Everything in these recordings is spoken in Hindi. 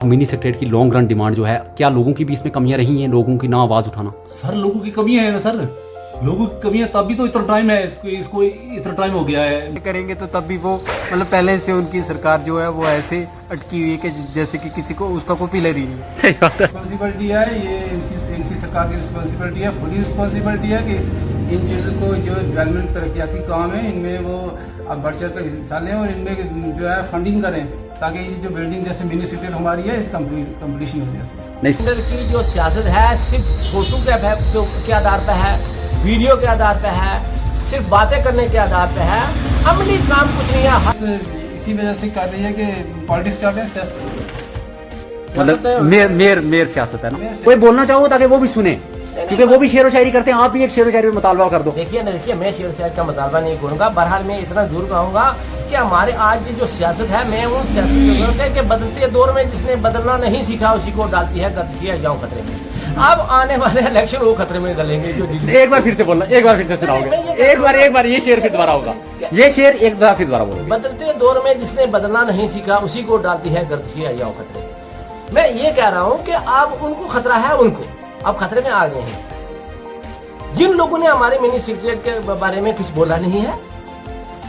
मिनी सेक्रेटरीट की लॉन्ग रन डिमांड जो है, क्या लोगों की भी इसमें कमियां रही हैं, लोगों की ना आवाज़ उठाना? सर लोगों की कमियां है ना सर, लोगों की कमियां, तब भी तो इतना टाइम है, इसको इतना टाइम हो गया है। करेंगे तो तब भी वो मतलब पहले से उनकी सरकार जो है वो ऐसे अटकी हुई है कि जैसे कि किसी को उसका कोई पिलर ही नहीं। सही बात है। रिस्पॉन्सिबिलिटी है ये, इसी सरकार की रिस्पॉन्सिबिलिटी है, फुली रिस्पॉन्सिबिलिटी है कि इन चीज़ों को जो डेवलपमेंट तरक्याती काम है इनमें वो अब बढ़ चढ़ कर हिस्सा लें और इनमें जो है फंडिंग करें, ताकि ये जो बिल्डिंग जैसे मिनी सिटी हमारी है कंप्लीशन हो जाए। नहीं, की जो सियासत है सिर्फ फोटो के आधार पर है, वीडियो के आधार पर है, सिर्फ बातें करने के आधार पर है, अमली काम कुछ नहीं है। इसी वजह से कर रही है कि पॉलिटिक्स चल रहे हैं, मतलब मेयर सियासत है ना। कोई बोलना चाहो ताकि वो भी सुने, क्योंकि वो भी शेर व शायरी करते हैं, आप भी एक शेर व शायरी में मुतालबा कर दो। देखिए मैं शेर शायरी का मुतालबा नहीं करूँगा, बहरहाल मैं इतना जरूर कहूँगा कि हमारे आज की जो सियासत है, मैं उन सियासत की जरूरत है कि बदलते दौर में जिसने बदलना नहीं सीखा उसी को डालती है गतिया जाऊँ खतरे में। अब आने वाले इलेक्शन वो खतरे में डालेंगे। जो एक बार फिर से बोलना, एक बार फिर से सुनाओगे, एक बार ये शेर फिर दोबारा होगा, ये शेर एक बार फिर दोबारा बोलोगे। बदलते दौर में जिसने बदलना नहीं सीखा उसी को डालती है गतिया जाऊँ खतरे में। मैं ये कह रहा हूँ कि अब उनको खतरा है, उनको अब खतरे में आ गए हैं। जिन लोगों ने हमारे मिनी सेक्रेटरीट के बारे में कुछ बोला नहीं है,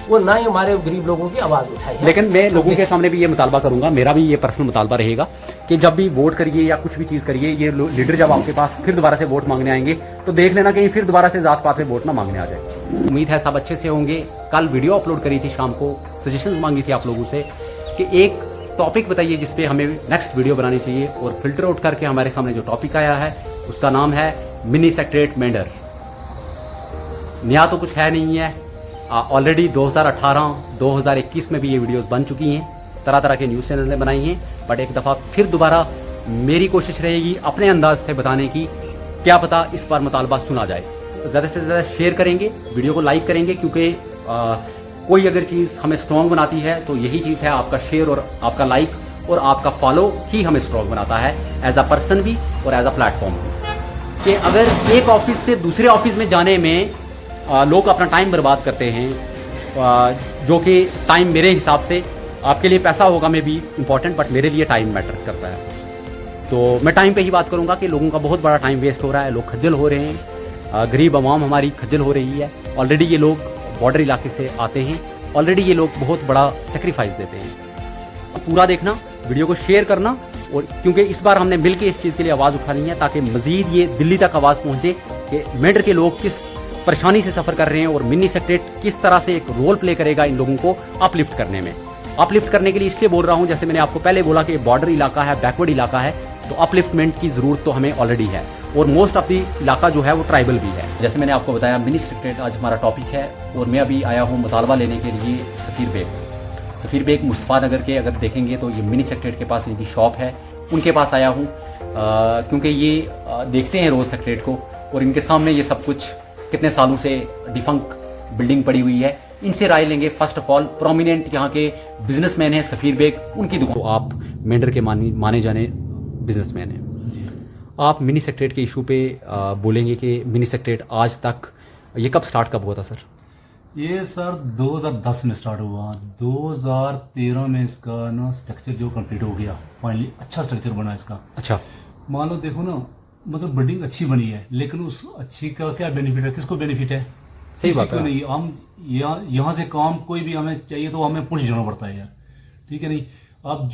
वो ना ही हमारे गरीब लोगों की आवाज उठाई है। लेकिन मैं लोगों के सामने भी ये मुतालबा करूंगा, मेरा भी ये पर्सनल मुतालबा रहेगा कि जब भी वोट करिए या कुछ भी चीज़ करिए, ये लीडर जब आपके पास फिर दोबारा से वोट मांगने आएंगे तो देख लेना कहीं फिर दोबारा से जात पात में वोट ना मांगने आ जाए। उम्मीद है सब अच्छे से होंगे। कल वीडियो अपलोड करी थी शाम को, सजेशंस मांगी थी आप लोगों से कि एक टॉपिक बताइए जिस पे हमें नेक्स्ट वीडियो बनानी चाहिए, और फिल्टर आउट करके हमारे सामने जो टॉपिक आया है उसका नाम है मिनी सेक्रेटरीट मेंढर। नया तो कुछ है नहीं है, ऑलरेडी 2018-2021 में भी ये वीडियोस बन चुकी हैं, तरह तरह के न्यूज़ चैनल ने बनाई हैं, बट एक दफ़ा फिर दोबारा मेरी कोशिश रहेगी अपने अंदाज से बताने की, क्या पता इस बार मुतालबा सुना जाए। तो ज़्यादा से ज़्यादा शेयर करेंगे, वीडियो को लाइक करेंगे, क्योंकि कोई अगर चीज़ हमें स्ट्रॉन्ग बनाती है तो यही चीज़ है, आपका शेयर और आपका लाइक और आपका फॉलो ही हमें स्ट्रॉन्ग बनाता है, एज अ पर्सन भी और एज अ प्लेटफॉर्म भी। कि अगर एक ऑफिस से दूसरे ऑफिस में जाने में लोग अपना टाइम बर्बाद करते हैं, जो कि टाइम मेरे हिसाब से आपके लिए पैसा होगा में भी इम्पॉर्टेंट, बट मेरे लिए टाइम मैटर करता है। तो मैं टाइम पे ही बात करूंगा कि लोगों का बहुत बड़ा टाइम वेस्ट हो रहा है, लोग खज्जल हो रहे हैं, गरीब आवाम हमारी खज्जल हो रही है। ऑलरेडी ये लोग बॉर्डर इलाके से आते हैं, ऑलरेडी ये लोग बहुत बड़ा सेक्रीफाइस देते हैं। पूरा देखना, वीडियो को शेयर करना, और क्योंकि इस बार हमने मिलकर इस चीज़ के लिए आवाज़ उठानी है ताकि मज़ीद ये दिल्ली तक आवाज़ पहुँचे कि मेंढर के लोग किस परेशानी से सफ़र कर रहे हैं और मिनी सेक्रेटरीट किस तरह से एक रोल प्ले करेगा इन लोगों को अपलिफ्ट करने में। अपलिफ्ट करने के लिए इसलिए बोल रहा हूं, जैसे मैंने आपको पहले बोला कि बॉर्डर इलाका है, बैकवर्ड इलाका है, तो अपलिफ्टमेंट की ज़रूरत तो हमें ऑलरेडी है, और मोस्ट ऑफ द इलाका जो है वो ट्राइबल भी है। जैसे मैंने आपको बताया, मिनी सेक्रेटरीट आज हमारा टॉपिक है, और मैं अभी आया हूँ मुतालबा लेने के लिए सफ़ीर बेग मुस्तफ़ा नगर के। अगर देखेंगे तो ये मिनी सेक्रेटरीट के पास इनकी शॉप है, उनके पास आया हूँ क्योंकि ये देखते हैं रोज़ सेक्रेटरीट को, और इनके सामने ये सब कुछ कितने सालों से डिफंक बिल्डिंग पड़ी हुई है, इनसे राय लेंगे। फर्स्ट ऑफ ऑल प्रोमिनेंट यहाँ के बिजनेसमैन हैं सफ़ीर बेग, उनकी दुकान। तो आप मेंढर के माने जाने बिजनेसमैन हैं, आप मिनी सेक्रेटरीट के इशू पे बोलेंगे कि मिनी सेक्रेटरीट आज तक ये कब हुआ था सर? ये सर 2010 में स्टार्ट हुआ, 2013 में इसका ना स्ट्रक्चर जो कंप्लीट हो गया, फाइनली अच्छा स्ट्रक्चर बना इसका। अच्छा, मान लो देखो ना, मतलब बिल्डिंग अच्छी बनी है, लेकिन उस अच्छी का क्या बेनिफिट है, किसको बेनिफिट है? सही बात है। नहीं, हम यहाँ से काम कोई भी हमें चाहिए तो हमें पुलिस जाना पड़ता है यार, ठीक है नहीं। अब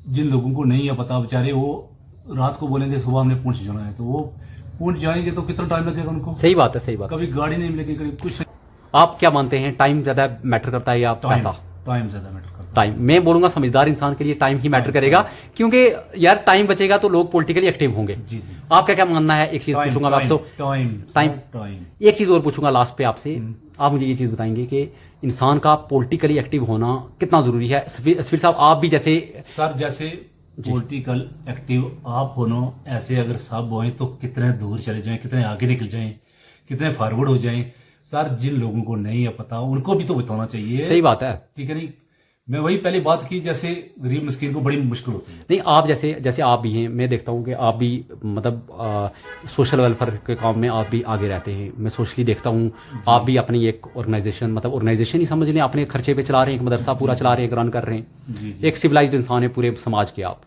जिन लोगों को नहीं है पता, बेचारे वो रात को बोलेंगे सुबह हमने पुलिस जाना है, तो वो पुलिस जाएंगे तो कितना टाइम लगेगा उनको? सही बात है, सही बात। कभी गाड़ी नहीं मिलेगी, कभी कुछ। आप क्या मानते हैं, टाइम ज़्यादा मैटर करता है या पैसा? टाइम ज़्यादा मैटर करता है। टाइम, मैं बोलूँगा समझदार इंसान के लिए टाइम ही मैटर करेगा, क्योंकि यार टाइम बचेगा तो लोग पॉलिटिकली एक्टिव होंगे। जी। आपका क्या मानना है? एक चीज़ पूछूंगा मैं आपसे, टाइम। एक चीज़ और पूछूंगा लास्ट पे आपसे, आप मुझे ये चीज़ बताएंगे कि इंसान का पॉलिटिकली एक्टिव होना कितना ज़रूरी है? सफीर साहब, आप भी जैसे पॉलिटिकल एक्टिव आप होना, ऐसे अगर सब होए तो कितने दूर चले जाएं, कितने आगे निकल जाएं, कितने फॉरवर्ड हो जाएं। सर जिन लोगों को नहीं है पता उनको भी तो बताना चाहिए। सही बात है, ठीक है नहीं। मैं वही पहले बात की, जैसे गरीब मिस्किन को बड़ी मुश्किल होती है। नहीं, आप जैसे आप भी हैं, मैं देखता हूँ कि आप भी मतलब सोशल वेलफेयर के काम में आप भी आगे रहते हैं। मैं सोशली देखता हूँ आप भी अपनी एक ऑर्गेनाइजेशन, मतलब ऑर्गेनाइजेशन ही समझ लें, अपने खर्चे पे चला रहे हैं, एक मदरसा पूरा चला रहे हैं, रन कर रहे हैं। एक सिविलाइज्ड इंसान है पूरे समाज के आप।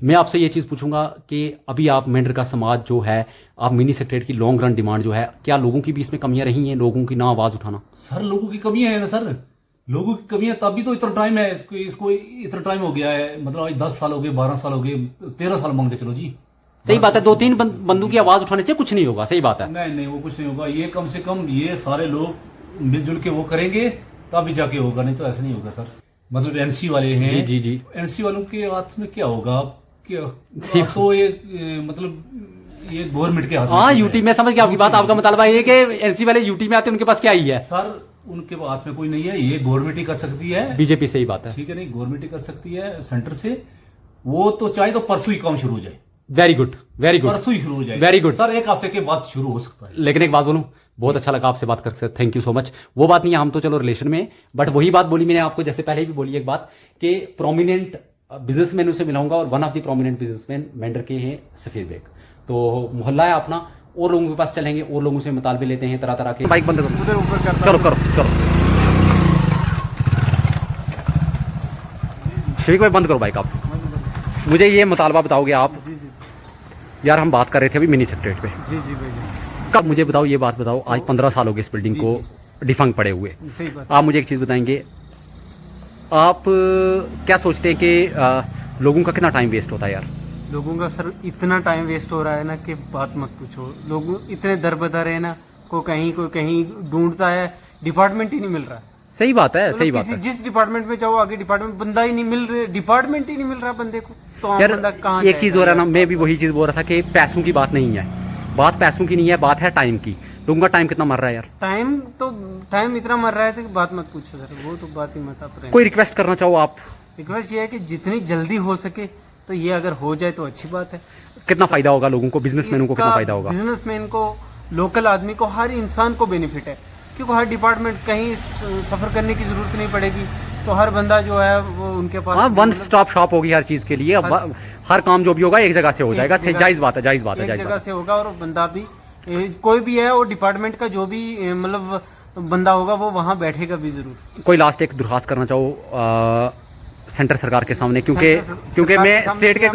मैं आपसे ये चीज़ पूछूंगा कि अभी आप मेंढर का समाज जो है, आप मिनी सेक्रेटरीट की लॉन्ग रन डिमांड जो है, क्या लोगों की भी इसमें कमियां रही हैं, लोगों की ना आवाज़ उठाना? सर लोगों की कमियां है ना सर, लोगों की कमियां तभी तो इतना टाइम है, इसको इतना टाइम हो गया है, मतलब आज 10 साल हो गए, 12 साल हो गए, 13 साल मान के चलो जी। सही बात है, 2-3 बंदों की आवाज़ उठाने से कुछ नहीं होगा, सही बात है। नहीं वो कुछ नहीं होगा, ये कम से कम ये सारे लोग मिलजुल के वो करेंगे तभी जाके होगा, नहीं तो ऐसा नहीं होगा सर। मतलब एनसी वाले हैं, जी एनसी वालों के हाथ में क्या होगा, क्या तो ये मतलब ये गवर्नमेंट के हाथ में। हाँ, यूटी में समझ गया आपकी बात। आपका मतलब ये कि एनसी वाले यूटी में आते हैं, उनके पास क्या ही है सर, उनके हाथ में कोई नहीं है, ये गवर्नमेंट ही कर सकती है। बीजेपी, सही बात है, ठीक है, नहीं गवर्नमेंट ही कर सकती है सेंटर से, वो तो चाहे तो परसों ही काम शुरू हो जाए। वेरी गुड, परसों ही शुरू हो जाए, वेरी गुड सर, एक हफ्ते के बाद शुरू हो सकता है। लेकिन एक बात बोलूं, बहुत अच्छा लगा आपसे बात करके, थैंक यू सो मच। वो बात नहीं है, हम तो चलो रिलेशन में, बट वही बात बोली मैंने आपको, जैसे पहले भी बोली एक बात कि प्रोमिनेंट बिजनेसमैन से मिलाऊंगा, और one of the prominent businessman Mendhar के हैं सफेद बेग। तो मोहल्ला है अपना, और लोगों के पास चलेंगे, और लोगों से मुतालबे लेते हैं तरह तरह के। बाइक बंद करो, उधर ऊपर करता चलो करो शरीक भाई, बंद करो बाइक आप। मुझे ये मुतालबा बताओगे आप? यार हम बात कर रहे थे अभी मिनी सेक्रेटरीट पे। जी भाई, कब मुझे बताओ, ये बात बताओ, आज 15 साल हो गए इस बिल्डिंग को डिफंक पड़े हुए। सही बात। आप मुझे एक चीज़ बताएंगे, आप क्या सोचते हैं कि लोगों का कितना टाइम वेस्ट होता है यार? लोगों का सर इतना टाइम वेस्ट हो रहा है ना कि बात मत पूछो। लोग इतने दर बदर है ना, कोई कहीं ढूंढता है, डिपार्टमेंट ही नहीं मिल रहा। सही बात है, सही बात किसी है जिस डिपार्टमेंट में जाओ, आगे डिपार्टमेंट बंदा ही नहीं मिल रहा, डिपार्टमेंट ही नहीं मिल रहा बंदे को, तो आम यार। बंदा कहाँ एक चीज़ हो रहा है ना, जाएगा? मैं भी वही चीज़ बोल रहा था कि पैसों की बात नहीं है, बात पैसों की नहीं है, बात है टाइम की। लोगों का टाइम कितना मर रहा है यार? टाइम इतना मर रहा है कि बात मत पूछो सर, वो तो बात ही मत आप रहे। कोई रिक्वेस्ट करना चाहो आप? रिक्वेस्ट ये है कि जितनी जल्दी हो सके तो ये अगर हो जाए तो अच्छी बात है। कितना फायदा होगा लोगों को, बिजनेसमैनों को कितना फायदा होगा? बिजनेसमैन को, लोकल आदमी को, हर इंसान को बेनिफिट है, क्योंकि हर डिपार्टमेंट कहीं सफर करने की जरूरत नहीं पड़ेगी, तो हर बंदा जो है वो उनके पास। हाँ, वन स्टॉप शॉप होगी हर चीज़ के लिए। अब हर काम जो भी होगा एक जगह से हो जाएगा। जायज़ बात है, जायज़ बात है, एक जगह से होगा, और बंदा भी कोई भी है, और डिपार्टमेंट का जो भी मतलब बंदा होगा वो वहाँ बैठेगा भी जरूर। कोई लास्ट एक दरखास्त करना चाहो सेंटर सरकार के सामने, क्योंकि मैं स्टेट के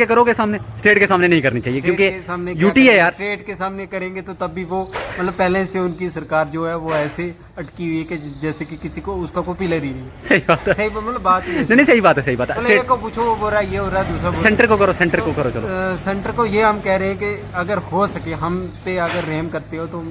करोगे सामने, स्टेट के सामने नहीं करनी चाहिए, क्योंकि यूटी है यार। स्टेट के सामने करेंगे तो तब भी वो मतलब पहले से उनकी सरकार जो है वो ऐसे अटकी हुई है कि जैसे कि किसी को उसका कोई पिलर ही नहीं। सही बात है, सही मतलब बात नहीं सही बात है, सही बात है। एक को पूछो वो बोल रहा है ये हो रहा है, दूसरा सेंटर को करो, सेंटर को करो। चलो सेंटर को ये हम कह रहे हैं कि अगर हो सके हम पे अगर रहम करते हो तो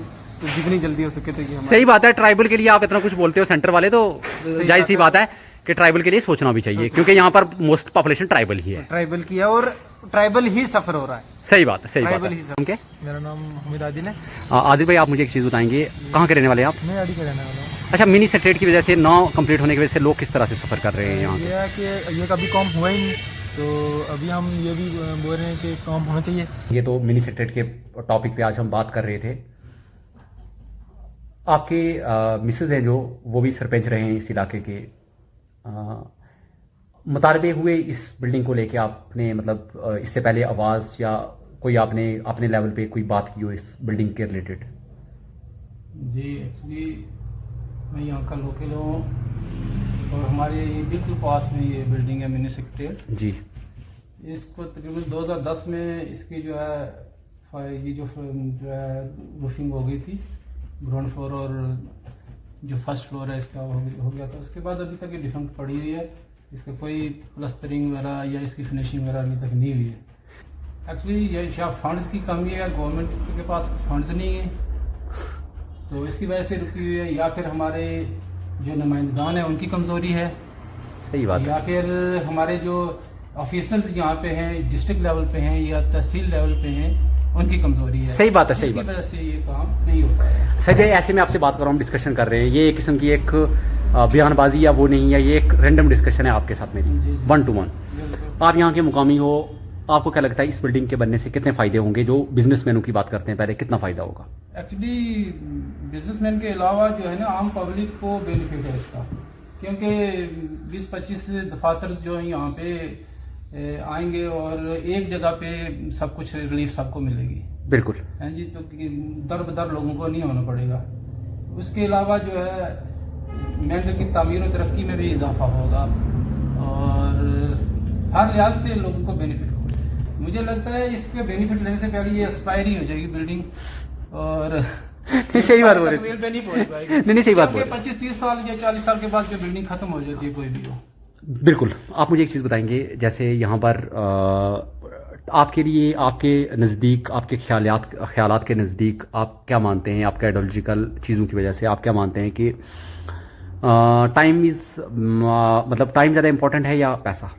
जितनी जल्दी हो सके तो ये सही बात है। ट्राइबल के लिए आप इतना कुछ बोलते हो सेंटर वाले, तो जायज़ सी बात है कि ट्राइबल के लिए सोचना भी चाहिए, क्योंकि यहाँ पर मोस्ट पॉपुलेशन ट्राइबल ही है। ट्राइबल की है और ट्राइबल ही सफर हो रहा है। सही बात है, सही बात ट्राइबल ही है। सफर। okay? मेरा नाम हमीद आदिल है। आदिल भाई, आप मुझे एक चीज़ बताएंगे, कहाँ के रहने वाले हैं आप? मैं अड़ी का रहने वाला हूँ। अच्छा, मिनी सेक्रेटरीट की वजह से ना कंप्लीट होने की वजह से लोग किस तरह से सफ़र कर रहे हैं यहाँ? ये है कि ये कभी काम हुआ ही नहीं, तो अभी हम ये भी बोल रहे हैं कि काम होना चाहिए। ये तो मिनी सेक्रेटरीट के टॉपिक पे आज हम बात कर रहे थे। आपके मिसेज हैं जो, वो भी सरपंच रहे हैं इस इलाके के, मुतालबे हुए इस बिल्डिंग को लेके आपने मतलब इससे पहले आवाज़ या कोई आपने अपने लेवल पे कोई बात की हो इस बिल्डिंग के रिलेटेड? जी, एक्चुअली मैं यहाँ का लोकल हूँ, और हमारे बिल्कुल पास में ये बिल्डिंग है मिनी सेक्रेटरीट जी। इसको तकरीबन 2010 में इसकी जो है ये जो है रूफिंग हो गई थी, ग्राउंड फ्लोर और जो फर्स्ट फ्लोर है इसका हो गया था। उसके बाद अभी तक ये डिफेक्ट पड़ी हुई है, इसका कोई प्लस्तरिंग वगैरह या इसकी फिनिशिंग वगैरह अभी तक नहीं हुई है। एक्चुअली ये या फंड्स की कमी है, गवर्नमेंट के पास फंड्स नहीं है तो इसकी वजह से रुकी हुई है, या फिर हमारे जो नुमाइंदगान है उनकी कमज़ोरी है, सही बात है। या फिर हमारे जो ऑफिसर्स यहाँ पे हैं, डिस्ट्रिक्ट लेवल पे हैं या तहसील लेवल पे हैं, उनकी कमजोरी है। सही बात है, सही बात है। वजह से ये काम नहीं होता है। सही है। ऐसे में आपसे बात कर रहा हूँ, डिस्कशन कर रहे हैं, ये एक किस्म की एक बयानबाजी या वो नहीं है, ये एक रैंडम डिस्कशन है आपके साथ मेरी, 1 to 1। आप यहाँ के मुकामी हो, आपको क्या लगता है इस बिल्डिंग के बनने से कितने फ़ायदे होंगे? जो बिजनेसमैनों की बात करते हैं पहले, कितना फ़ायदा होगा? एक्चुअली बिजनेसमैन के अलावा जो है ना आम पब्लिक को बेनिफिट है इसका, क्योंकि 20-25 दफातर जो है यहाँ पे आएंगे और एक जगह पे सब कुछ रिलीफ सबको मिलेगी। बिल्कुल हैं जी, तो दर बदर लोगों को नहीं होना पड़ेगा। उसके अलावा जो है मेंढर की तामीर और तरक्की में भी इजाफा होगा, और हर लिहाज से लोगों को बेनिफिट हो। मुझे लगता है इसके बेनिफिट लेने से पहले ये एक्सपायरी हो जाएगी बिल्डिंग, और सही बात बोल रहे तकमील पे नहीं पहुंच पाएगी। नहीं सही बात बोल रहे 25-30 साल या 40 साल के बाद जो बिल्डिंग खत्म हो जाती है कोई भी हो। बिल्कुल। आप मुझे एक चीज़ बताएंगे, जैसे यहाँ पर आपके लिए, आपके नज़दीक, आपके ख्यालात के नज़दीक आप क्या मानते हैं, आपके आइडियोलॉजिकल चीज़ों की वजह से आप क्या मानते हैं कि टाइम मतलब टाइम ज़्यादा इम्पोर्टेंट है या पैसा?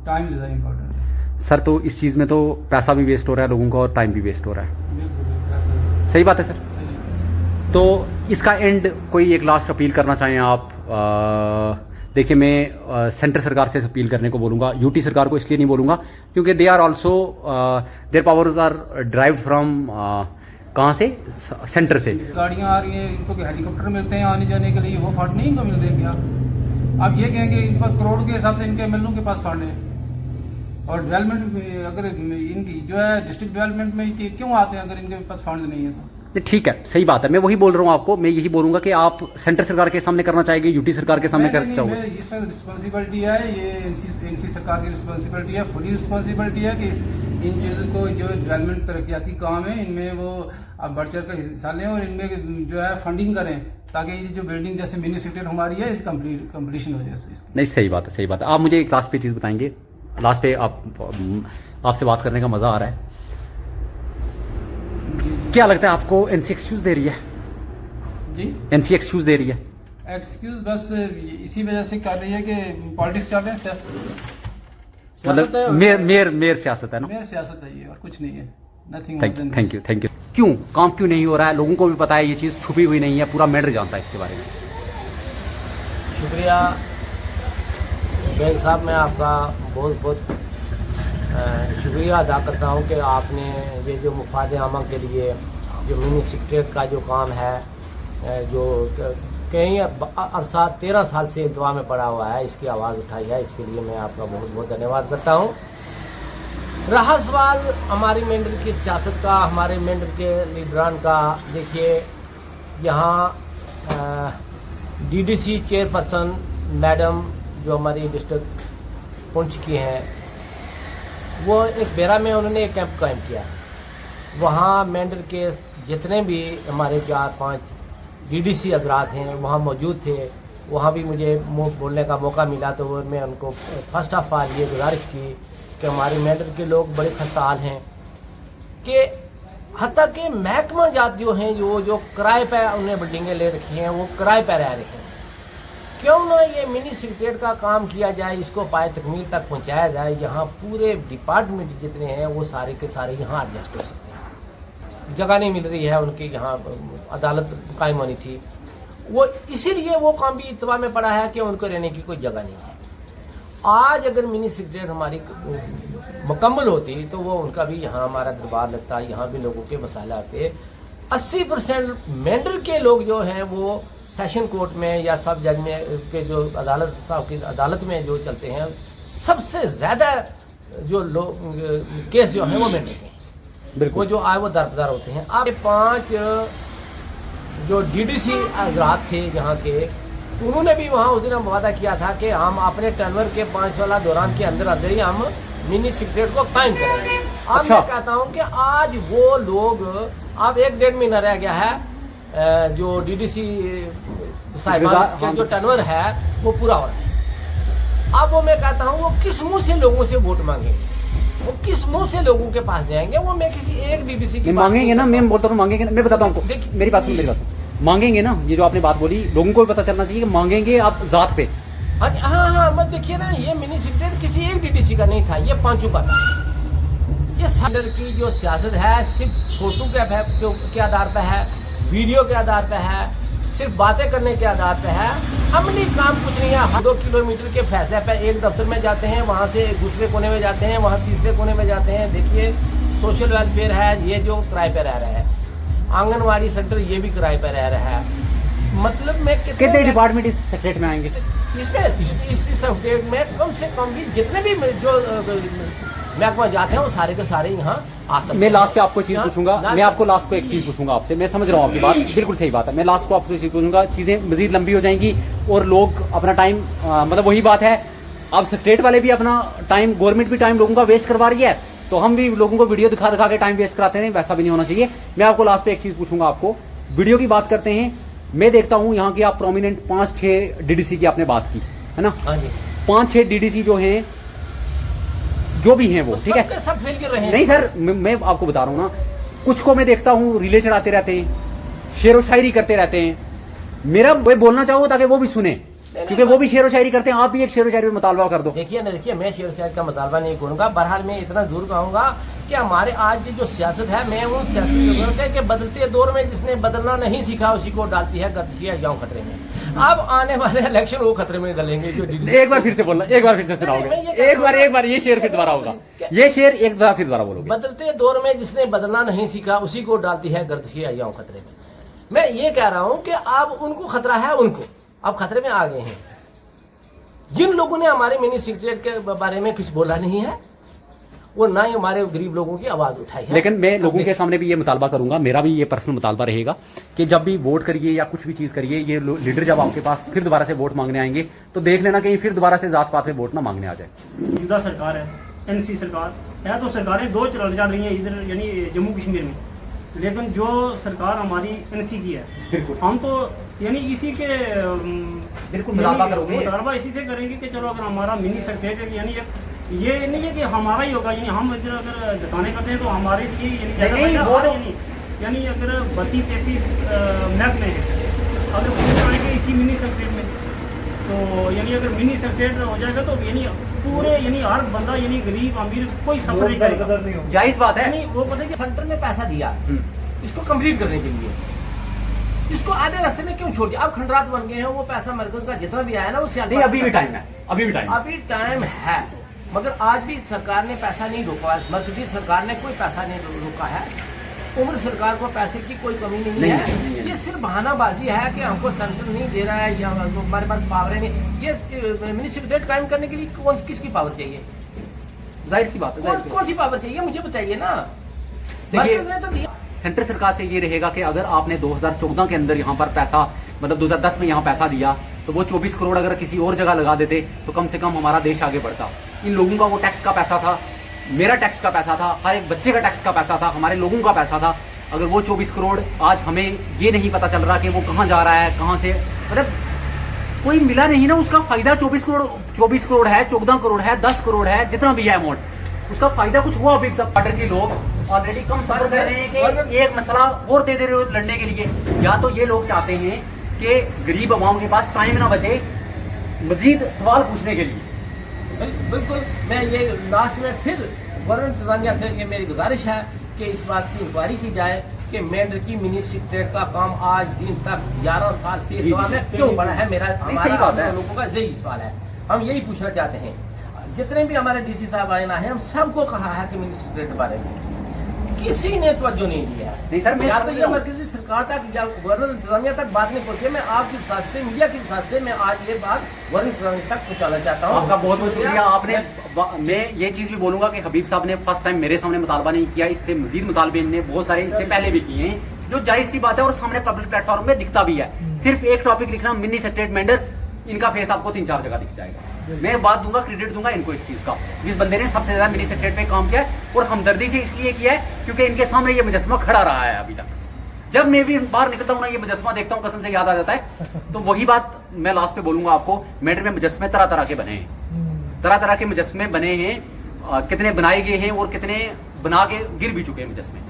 टाइम ज़्यादा इम्पोर्टेंट है सर। तो इस चीज़ में तो पैसा भी वेस्ट हो रहा है लोगों का और टाइम भी वेस्ट हो रहा है। बिल्कुल, सही बात है सर। तो इसका एंड कोई एक लास्ट अपील करना चाहें आप? देखिए, मैं सेंटर सरकार से अपील करने को बोलूँगा, यूटी सरकार को इसलिए नहीं बोलूँगा क्योंकि they are also there powers are derived from कहाँ से? सेंटर से। गाड़ियाँ आ रही हैं, इनको हेलीकॉप्टर मिलते हैं आने जाने के लिए, वो फंड नहीं इनको मिलते क्या? आप ये कहेंगे इनके पास करोड़ के हिसाब से इनके एमएलओ के पास फंड है, और डेवलपमेंट अगर इनकी जो है डिस्ट्रिक्ट डेवलपमेंट में क्यों आते हैं अगर इनके पास फंड नहीं है तो? ठीक है, सही बात है। मैं वही बोल रहा हूँ आपको, मैं यही बोलूँगा कि आप सेंटर सरकार के सामने करना चाहेंगे, यूटी सरकार के सामने करना चाहोगे? इसमें रिस्पॉन्सिबिलिटी है, ये एनसी सरकार की रिस्पॉन्सिबिलिटी है, फुली रिस्पॉन्सिबिलिटी है कि इन चीज़ों को जो डेवलपमेंट तरक्याती काम है इनमें वो अब बढ़ चढ़ कर हिस्सा लें और इनमें जो है फंडिंग करें, ताकि ये जो बिल्डिंग जैसे मिनी सेक्टर हमारी है कंप्लीशन हो जाए। नहीं, सही बात है, सही बात है। आप मुझे एक लास्ट पे चीज़ बताएंगे, लास्ट पे आपसे बात करने का मज़ा आ रहा है। क्या लगता है आपको एनसी एक्सक्यूज दे रही है? जी, एनसी एक्सक्यूज दे रही है? एक्सक्यूज बस इसी वजह से कर रही है कि पॉलिटिक्स चल रहे हैं, सियासत मतलब मेयर सियासत है ना? मेयर सियासत है ये, और कुछ नहीं है। नथिंग। Thank you. क्यों काम क्यों नहीं हो रहा है? लोगों को भी पता है ये चीज़ छुपी हुई नहीं है, पूरा मेडर जानता है इसके बारे में। शुक्रिया बेग साहब, मैं आपका बहुत बहुत शुक्रिया अदा करता हूँ कि आपने ये जो मुफाद आमा के लिए जो मिनी सेक्रेटरीट का जो काम है, जो कई अरसा 13 साल से इंतवा में पड़ा हुआ है, इसकी आवाज़ उठाई है, इसके लिए मैं आपका बहुत बहुत धन्यवाद करता हूँ। रहा सवाल हमारी मेंढर की सियासत का, हमारे मेंढर के लीडरान का, देखिए यहाँ डीडीसी चेयरपर्सन मैडम जो हमारी डिस्ट्रिक्ट पुंछ की हैं, वो एक बेरा में उन्होंने एक कैंप कायम किया। वहाँ मेंढर के जितने भी हमारे 4-5 डीडीसी हजरात हैं वहाँ मौजूद थे। वहाँ भी मुझे बोलने का मौका मिला, तो वो मैं उनको फर्स्ट ऑफ ऑल ये गुजारिश की कि हमारे मेंढर के लोग बड़े खस्ताहाल हैं कि हत्ता कि महकमा जात जो हैं जो किराए पर उन्हें बिल्डिंगें ले रखी हैं, वो किराए पर रह रहे हैं। क्यों ना ये मिनी सेक्रेटरीट का काम किया जाए, इसको पाए तकमील तक पहुंचाया जाए। यहाँ पूरे डिपार्टमेंट जितने हैं वो सारे के सारे यहाँ एडजस्ट हो सकते हैं। जगह नहीं मिल रही है उनकी, यहाँ अदालत कायम होनी थी, वो इसीलिए वो काम भी इत्तवा में पड़ा है कि उनको रहने की कोई जगह नहीं है। आज अगर मिनी सेक्रेटरीट हमारी मुकम्मल होती तो वो उनका भी यहाँ हमारा दरबार लगता, यहाँ भी लोगों के मसाले आते। 80% मेंढर के लोग जो हैं वो सेशन कोर्ट में या सब जज में के जो अदालत साहब की अदालत में जो चलते हैं, सबसे ज़्यादा जो लोग केस जो हैं वो मेंढर के हैं, वो जो आए वो दरबदार होते हैं। आप 5 जो डीडीसी हजरात थे यहाँ के, उन्होंने भी वहाँ उस दिन हम वादा किया था कि हम अपने टर्नवर के 5 साल दौरान के अंदर अंदर ही हम मिनी सेक्रेटरीट को कायम करेंगे। अब मैं कहता हूँ कि आज वो लोग, अब 1-1.5 महीना रह गया है, जो डीडीसी साहिबान के जो टर्नवर है वो पूरा हो रहा है। अब वो मैं कहता हूँ वो किस मुंह से लोगों से वोट मांगेंगे, वो किस मुंह से लोगों के पास जाएंगे? वो मैं किसी एक डीडीसी की मांगेंगे ना, मैं बोलता हूँ मांगेंगे ना, मैं बताता हूँ आपको, मेरी बात सुन, मेरी बात मांगेंगे ना। ये जो आपने बात बोली, लोगों को भी पता चलना चाहिए कि मांगेंगे आप जात पे। हाँ, मत देखिए ना, ये मिनी सेक्रेटरीट किसी एक डीडीसी का नहीं था, ये 5 का था। ये सेंटर की जो सियासत है सिर्फ फोटो के आधार पर है, वीडियो के आधार पर है, सिर्फ बातें करने के आधार पर है। अमली काम कुछ नहीं है। 2 किलोमीटर के फैसले पर एक दफ्तर में जाते हैं, वहाँ से दूसरे कोने में जाते हैं, वहाँ तीसरे कोने में जाते हैं। देखिए सोशल वेलफेयर है, ये जो किराए पर रह रहा है, आंगनवाड़ी सेंटर ये भी किराए पर रह रहा है। मतलब मैं कितने डिपार्टमेंट इस सेक्रेटरीट में आएंगे? इस सेक्रेटरीट में कम से कम भी जितने भी जो महकमा जाते हैं वो सारे के सारे यहाँ आ सकते हैं। मैं लास्ट पे आपको चीज़ पूछूंगा, मैं आपको लास्ट को एक चीज़ पूछूंगा आपसे। मैं समझ रहा हूँ आपकी बात, बिल्कुल सही बात है। मैं लास्ट को आपसे चीज़ पूछूंगा, चीज़ें मजीद लंबी हो जाएंगी और लोग अपना टाइम, मतलब वही बात है अब स्टेट वाले भी अपना टाइम, गवर्नमेंट भी टाइम लोगों का वेस्ट करवा रही है, तो हम भी लोगों को वीडियो दिखा दिखा के टाइम वेस्ट कराते हैं। वैसा भी नहीं होना चाहिए। मैं आपको लास्ट पे एक चीज पूछूंगा, आपको वीडियो की बात करते हैं। मैं देखता हूं यहाँ की आप प्रोमिनेंट 5-6 डीडीसी की आपने बात की है ना, हाँ जी, 5-6 डीडीसी जो हैं, जो भी हैं वो ठीक है, सब फेल कर रहे हैं। नहीं सर, मैं आपको बता रहा हूँ ना, कुछ को मैं देखता हूँ रिले चढ़ाते रहते हैं, शेर व शायरी करते रहते हैं। मेरा मैं बोलना चाहूँ ताकि वो भी सुने, क्योंकि वो भी शेर व शायरी करते हैं। आप भी एक शेर व शायरी में मुतालबा कर दो। देखिए ना, देखिए मैं शेर शायरी का मुतालबा नहीं करूँगा। बहरहाल मैं इतना दूर कहूँगा कि हमारे आज की जो सियासत है, मैं उन सियासी लोगों से कि बदलते दौर में जिसने बदलना नहीं सीखा उसी को डालती है गर्दिशियाँ जाऊँ खतरे में। अब आने वाले इलेक्शन वो खतरे में डालेंगे। जो एक बार फिर से बोलना, एक बार फिर से सुनाओगे, एक बार ये शेर फिर दोबारा होगा, ये शेर एक बार फिर दोबारा बोलोगे। बदलते दौर में जिसने बदलना नहीं सीखा उसी को डालती है गर्दिशियाँ जाऊँ खतरे में। मैं ये कह रहा हूँ कि अब उनको खतरा है, उनको अब खतरे में आ गए हैं। जिन लोगों ने हमारे मिनी सेक्रेटरीट के बारे में कुछ बोला नहीं है, वो ना ही हमारे गरीब लोगों की आवाज उठाई है। लेकिन मैं लोगों के सामने भी ये मुतालबा करूंगा, मेरा भी ये पर्सनल मुतालबा रहेगा कि जब भी वोट करिए या कुछ भी चीज करिए, ये लीडर जब आपके पास फिर दोबारा से वोट मांगने आएंगे तो देख लेना कहीं फिर दोबारा से जात पात में वोट ना मांगने आ जाए। मौजूदा सरकार है, एनसी सरकार है, तो सरकारें दो चल रही हैं इधर यानी जम्मू कश्मीर में, लेकिन जो सरकार हमारी एनसी की है, बिल्कुल हम तो यानी इसी के बिल्कुल मुतालबा करोगे, मुतालबा इसी से करेंगे कि चलो अगर हमारा मिनी सेक्रेटरी यानी ये नहीं है कि हमारा ही होगा, यानी हम इधर अगर जताने करते हैं तो हमारे लिए यानी अगर 32-33 महकमे हैं, अगर पूरे आएंगे इसी मिनी सेक्रेटरी में, तो यानी अगर मिनी सेक्रेटरी हो जाएगा तो यानी पूरे यानी हर बंदा यानी गरीब अमीर कोई सफर नहीं करेगा। जायज बात है। यानी वो पता है कि सेंटर में पैसा दिया इसको कंप्लीट करने के लिए, इसको आधे रास्ते में क्यों छोड़ दिया? अब खंडरात बन गए हैं, वो पैसा मरकज का जितना भी आया ना वो नहीं, अभी भी टाइम है, अभी टाइम है, मगर आज भी सरकार ने पैसा नहीं रोका, मर्कजी सरकार ने कोई पैसा नहीं रोका है। उम्र सरकार को पैसे की कोई कमी नहीं है। ये सिर्फ बहानाबाजी है कि हमको सेंटर नहीं दे रहा है या हमारे पास पावर नहीं। ये मिनी सेक्रेटरी कायम करने के लिए किसकी पावर चाहिए? जाहिर सी बात है, कौन सी पावर चाहिए मुझे बताइए ना। देखिए, मरकज ने तो दिया। सेंट्रल सरकार से ये रहेगा कि अगर आपने 2014 के अंदर यहाँ पर पैसा, मतलब 2010 में यहाँ पैसा दिया, तो वो 24 करोड़ अगर किसी और जगह लगा देते तो कम से कम हमारा देश आगे बढ़ता। इन लोगों का वो टैक्स का पैसा था, मेरा टैक्स का पैसा था, हर एक बच्चे का टैक्स का पैसा था, हमारे लोगों का पैसा था। अगर वो 24 करोड़ आज हमें ये नहीं पता चल रहा कि वो कहाँ जा रहा है, कहाँ से, मतलब कोई मिला नहीं ना उसका फायदा। 24 करोड़ है, 14 करोड़ है, 10 करोड़ है, जितना भी है अमाउंट, उसका फायदा कुछ हुआ? अभी सब बॉर्डर के लोग ऑलरेडी कम सफर कर रहे हैं कि एक मसला और दे दे रहे हो लड़ने के लिए। या तो ये लोग चाहते हैं कि गरीब अवाम के पास टाइम ना बचे मजीद सवाल पूछने के लिए। बिल्कुल, मैं ये लास्ट में फिर गवर्नर इंतजामिया से ये मेरी गुजारिश है कि इस बात की इंक्वायरी की जाए कि मेंढर की मिनी सेक्रेटरीट का काम आज दिन तक 11 साल से क्यों बना है। हमारा लोगों का यही सवाल है, हम यही पूछना चाहते हैं। जितने भी हमारे डीसी साहब आए ना है, हम सबको कहा है कि मिनी सेक्रेटरी बारे में किसी ने तवज्जो नहीं दिया। नहीं सर, या तो ये मरकजी सरकार तक या गवर्नर इंतजामिया तक बात नहीं पहुंची। मैं आपके साथ से, मीडिया के साथ से, मैं आज ये बात गवर्नर इंतजामिया तक पहुंचाना चाहता हूँ। आपका बहुत बहुत शुक्रिया। आपने, मैं ये चीज भी बोलूंगा कि हबीब साहब ने फर्स्ट टाइम मेरे सामने मुतालबा नहीं किया, इससे मजीद मुतालबे इनने बहुत सारे इससे पहले भी किए हैं, जो जाहिर सी बात है और सामने पब्लिक प्लेटफॉर्म में दिखता भी है। सिर्फ एक टॉपिक लिखना मिनी सेक्रेटरी मेंढर, इनका फेस आपको 3-4 जगह दिख जाएगा। मैं बात दूंगा, क्रेडिट दूंगा इनको इस चीज का, जिस बंदे ने सबसे ज्यादा मिनी सेक्रेटरी पे काम किया है, और हमदर्दी से इसलिए किया है क्योंकि इनके सामने ये मुजस्मा खड़ा रहा है अभी तक। जब मैं भी बाहर निकलता हूँ ना, ये मुजस्मा देखता हूँ, कसम से याद आ जाता है। तो वही बात मैं लास्ट पे बोलूंगा आपको, मेंढर में मुजस्मे तरह तरह के बने हैं, तरह तरह के मुजस्मे बने हैं, कितने बनाए गए हैं और कितने बना के गिर भी चुके हैं मुजस्मे।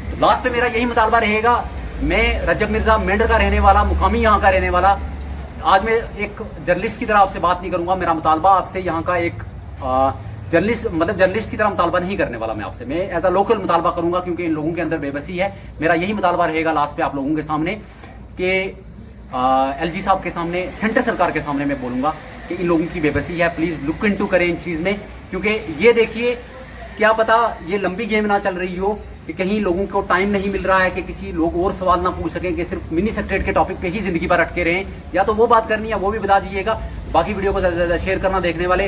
तो लास्ट पे मेरा यही मुतालबा रहेगा। मैं रजब मिर्जा मेंढर का रहने वाला, मुकामी यहाँ का रहने वाला, आज मैं एक जर्नलिस्ट की तरह आपसे बात नहीं करूंगा। मेरा मुतालबा आपसे यहाँ का एक जर्नलिस्ट की तरह मुतालबा नहीं करने वाला मैं आपसे, मैं एज अ लोकल मुतालबा करूंगा, क्योंकि इन लोगों के अंदर बेबसी है। मेरा यही मुतालबा रहेगा लास्ट पे आप लोगों के सामने कि एलजी साहब के सामने, सेंट्रल सरकार के सामने मैं बोलूंगा कि इन लोगों की बेबसी है, प्लीज लुक इनटू करें इन चीज में। क्योंकि ये देखिए, क्या पता ये लंबी गेम ना चल रही हो कि कहीं लोगों को टाइम नहीं मिल रहा है कि किसी लोग और सवाल ना पूछ सकें, कि सिर्फ मिनी सेक्रेटरी के टॉपिक पे ही जिंदगी भर अटके रहें। या तो वो बात करनी है, वो भी बता दीजिएगा। बाकी वीडियो को ज़्यादा से ज़्यादा शेयर करना देखने वाले।